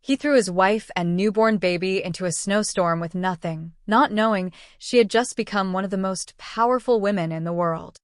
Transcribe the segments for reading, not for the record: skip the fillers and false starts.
He threw his wife and newborn baby into a snowstorm with nothing, not knowing she had just become one of the most powerful women in the world.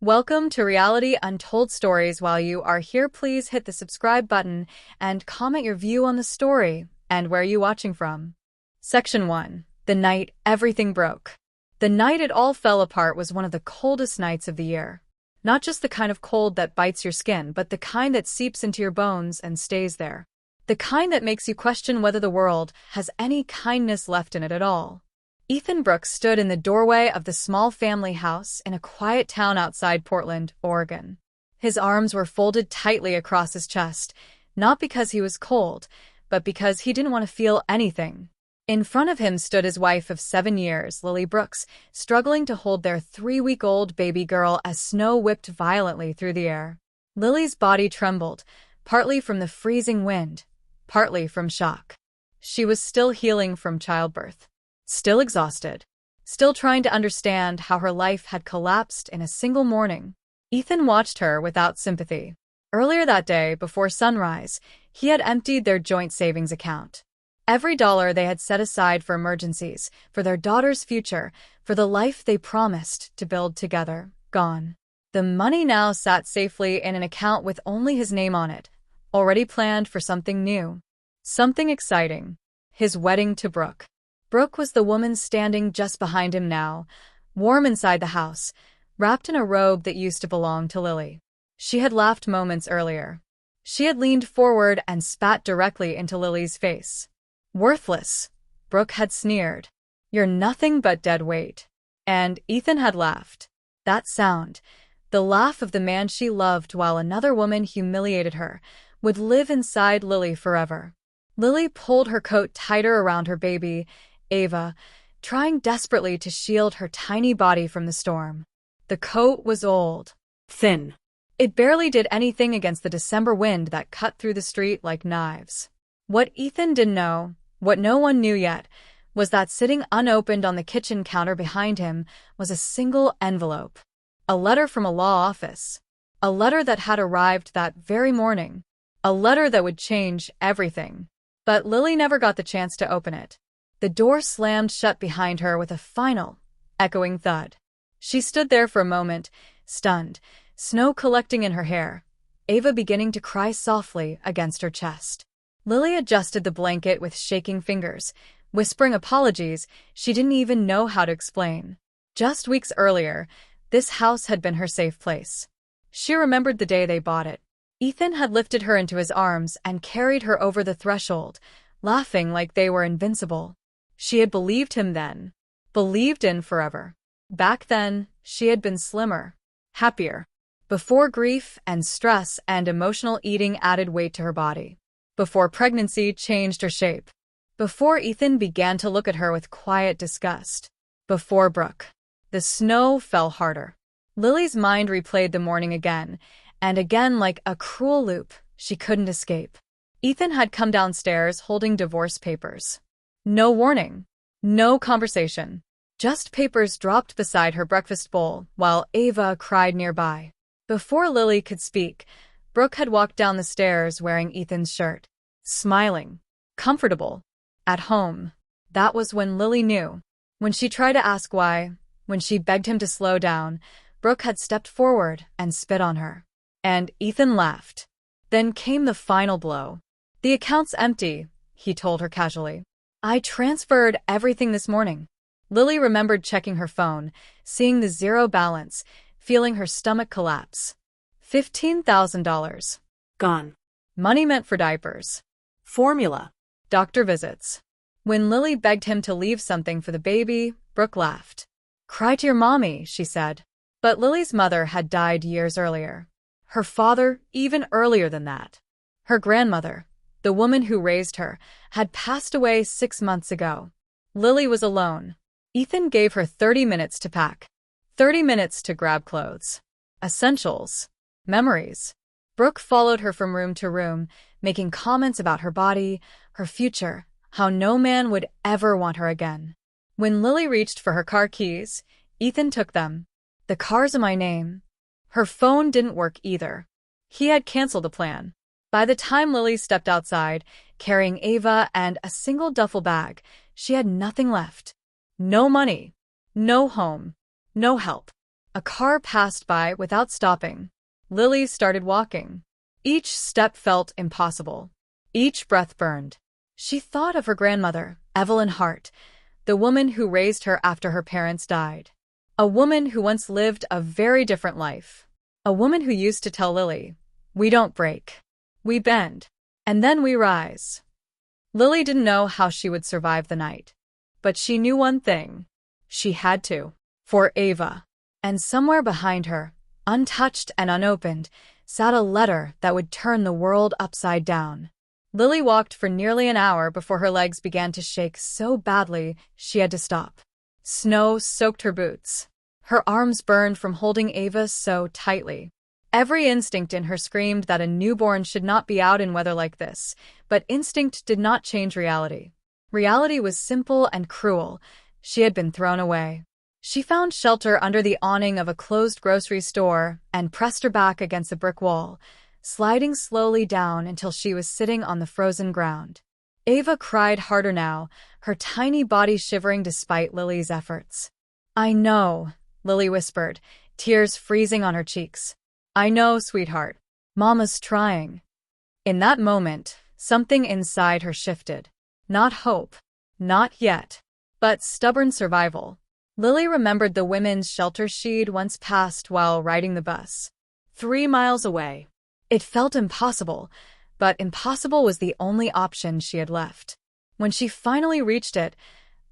Welcome to Reality Untold Stories. While you are here, please hit the subscribe button and comment your view on the story and where you watching from. Section 1. The night everything broke. The night it all fell apart was one of the coldest nights of the year. Not just the kind of cold that bites your skin, but the kind that seeps into your bones and stays there. The kind that makes you question whether the world has any kindness left in it at all. Ethan Brooks stood in the doorway of the small family house in a quiet town outside Portland, Oregon. His arms were folded tightly across his chest, not because he was cold, but because he didn't want to feel anything. In front of him stood his wife of 7 years, Lily Brooks, struggling to hold their 3-week-old baby girl as snow whipped violently through the air. Lily's body trembled, partly from the freezing wind, partly from shock. She was still healing from childbirth. Still exhausted, still trying to understand how her life had collapsed in a single morning. Ethan watched her without sympathy. Earlier that day, before sunrise, he had emptied their joint savings account. Every dollar they had set aside for emergencies, for their daughter's future, for the life they promised to build together, gone. The money now sat safely in an account with only his name on it, already planned for something new. Something exciting. His wedding to Brooke. Brooke was the woman standing just behind him now, warm inside the house, wrapped in a robe that used to belong to Lily. She had laughed moments earlier. She had leaned forward and spat directly into Lily's face. Worthless, Brooke had sneered. You're nothing but dead weight. And Ethan had laughed. That sound, the laugh of the man she loved while another woman humiliated her, would live inside Lily forever. Lily pulled her coat tighter around her baby, Ava, trying desperately to shield her tiny body from the storm. The coat was old, thin. It barely did anything against the December wind that cut through the street like knives. What Ethan didn't know, what no one knew yet, was that sitting unopened on the kitchen counter behind him was a single envelope. A letter from a law office. A letter that had arrived that very morning. A letter that would change everything. But Lily never got the chance to open it. The door slammed shut behind her with a final, echoing thud. She stood there for a moment, stunned, snow collecting in her hair, Ava beginning to cry softly against her chest. Lily adjusted the blanket with shaking fingers, whispering apologies she didn't even know how to explain. Just weeks earlier, this house had been her safe place. She remembered the day they bought it. Ethan had lifted her into his arms and carried her over the threshold, laughing like they were invincible. She had believed him then, believed in forever. Back then, she had been slimmer, happier. Before grief and stress and emotional eating added weight to her body. Before pregnancy changed her shape. Before Ethan began to look at her with quiet disgust. Before Brooke. The snow fell harder. Lily's mind replayed the morning again, and again like a cruel loop she couldn't escape. Ethan had come downstairs holding divorce papers. No warning. No conversation. Just papers dropped beside her breakfast bowl while Ava cried nearby. Before Lily could speak, Brooke had walked down the stairs wearing Ethan's shirt. Smiling. Comfortable. At home. That was when Lily knew. When she tried to ask why, when she begged him to slow down, Brooke had stepped forward and spit on her. And Ethan laughed. Then came the final blow. The account's empty, he told her casually. I transferred everything this morning. Lily remembered checking her phone, seeing the zero balance, feeling her stomach collapse. $15,000. Gone. Money meant for diapers. Formula. Doctor visits. When Lily begged him to leave something for the baby, Brooke laughed. Cry to your mommy, she said. But Lily's mother had died years earlier. Her father, even earlier than that. Her grandmother, the woman who raised her, had passed away 6 months ago. Lily was alone. Ethan gave her 30 minutes to pack. 30 minutes to grab clothes. Essentials. Memories. Brooke followed her from room to room, making comments about her body, her future, how no man would ever want her again. When Lily reached for her car keys, Ethan took them. The car's in my name. Her phone didn't work either. He had canceled the plan. By the time Lily stepped outside, carrying Ava and a single duffel bag. She had nothing left. No money, no home, no help. A car passed by without stopping. Lily started walking. Each step felt impossible. Each breath burned. She thought of her grandmother, Evelyn Hart, the woman who raised her after her parents died. A woman who once lived a very different life. A woman who used to tell Lily, "We don't break. We bend. And then we rise." Lily didn't know how she would survive the night. But she knew one thing. She had to. For Ava. And somewhere behind her, untouched and unopened, sat a letter that would turn the world upside down. Lily walked for nearly an hour before her legs began to shake so badly she had to stop. Snow soaked her boots. Her arms burned from holding Ava so tightly. Every instinct in her screamed that a newborn should not be out in weather like this, but instinct did not change reality. Reality was simple and cruel. She had been thrown away. She found shelter under the awning of a closed grocery store and pressed her back against a brick wall, sliding slowly down until she was sitting on the frozen ground. Ava cried harder now, her tiny body shivering despite Lily's efforts. "I know," Lily whispered, tears freezing on her cheeks. "I know, sweetheart. Mama's trying." In that moment, something inside her shifted. Not hope. Not yet. But stubborn survival. Lily remembered the women's shelter she'd once passed while riding the bus. 3 miles away. It felt impossible, but impossible was the only option she had left. When she finally reached it,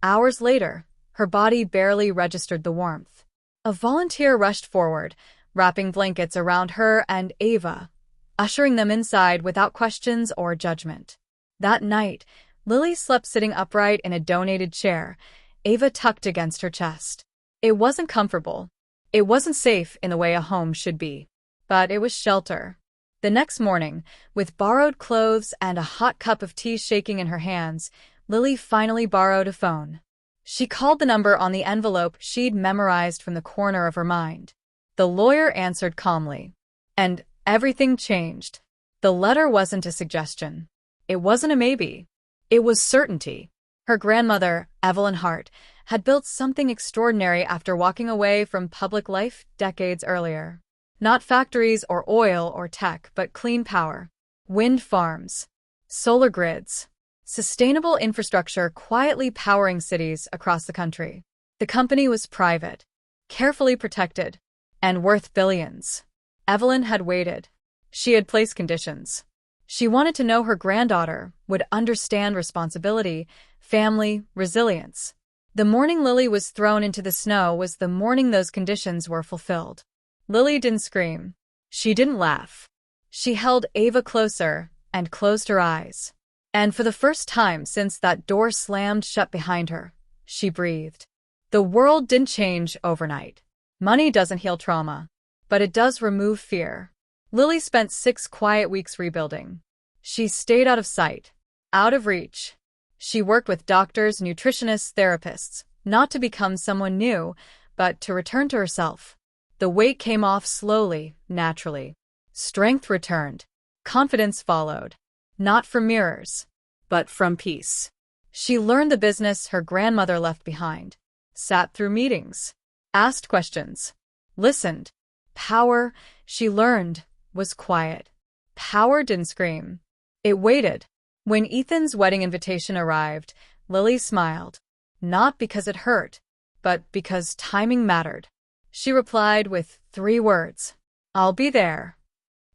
hours later, her body barely registered the warmth. A volunteer rushed forward, wrapping blankets around her and Ava, ushering them inside without questions or judgment. That night, Lily slept sitting upright in a donated chair, Ava tucked against her chest. It wasn't comfortable. It wasn't safe in the way a home should be. But it was shelter. The next morning, with borrowed clothes and a hot cup of tea shaking in her hands, Lily finally borrowed a phone. She called the number on the envelope she'd memorized from the corner of her mind. The lawyer answered calmly. And everything changed. The letter wasn't a suggestion. It wasn't a maybe. It was certainty. Her grandmother, Evelyn Hart, had built something extraordinary after walking away from public life decades earlier. Not factories or oil or tech, but clean power. Wind farms. Solar grids. Sustainable infrastructure quietly powering cities across the country. The company was private, carefully protected, and worth billions. Evelyn had waited. She had placed conditions. She wanted to know her granddaughter would understand responsibility, family, resilience. The morning Lily was thrown into the snow was the morning those conditions were fulfilled. Lily didn't scream. She didn't laugh. She held Ava closer and closed her eyes. And for the first time since that door slammed shut behind her, she breathed. The world didn't change overnight. Money doesn't heal trauma, but it does remove fear. Lily spent 6 quiet weeks rebuilding. She stayed out of sight, out of reach. She worked with doctors, nutritionists, therapists, not to become someone new, but to return to herself. The weight came off slowly, naturally. Strength returned. Confidence followed. Not from mirrors, but from peace. She learned the business her grandmother left behind, sat through meetings, asked questions, listened. Power, she learned, was quiet. Power didn't scream. It waited. When Ethan's wedding invitation arrived, Lily smiled. Not because it hurt, but because timing mattered. She replied with 3 words. "I'll be there."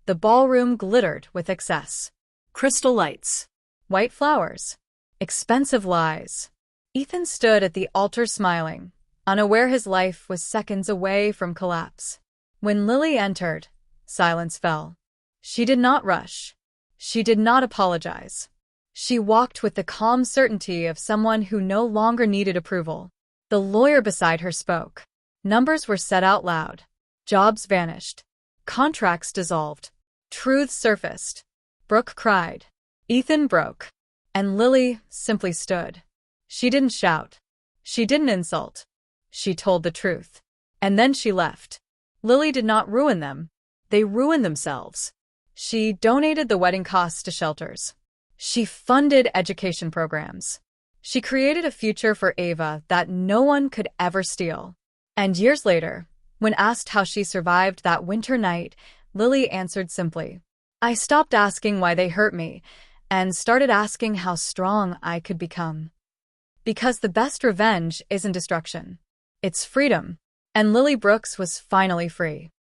The ballroom glittered with excess. Crystal lights. White flowers. Expensive lies. Ethan stood at the altar smiling, unaware his life was seconds away from collapse. When Lily entered, silence fell. She did not rush. She did not apologize. She walked with the calm certainty of someone who no longer needed approval. The lawyer beside her spoke. Numbers were said out loud. Jobs vanished. Contracts dissolved. Truths surfaced. Brooke cried. Ethan broke. And Lily simply stood. She didn't shout. She didn't insult. She told the truth. And then she left. Lily did not ruin them. They ruined themselves. She donated the wedding costs to shelters. She funded education programs. She created a future for Ava that no one could ever steal. And years later, when asked how she survived that winter night, Lily answered simply, "I stopped asking why they hurt me and started asking how strong I could become." Because the best revenge isn't destruction, it's freedom. And Lily Brooks was finally free.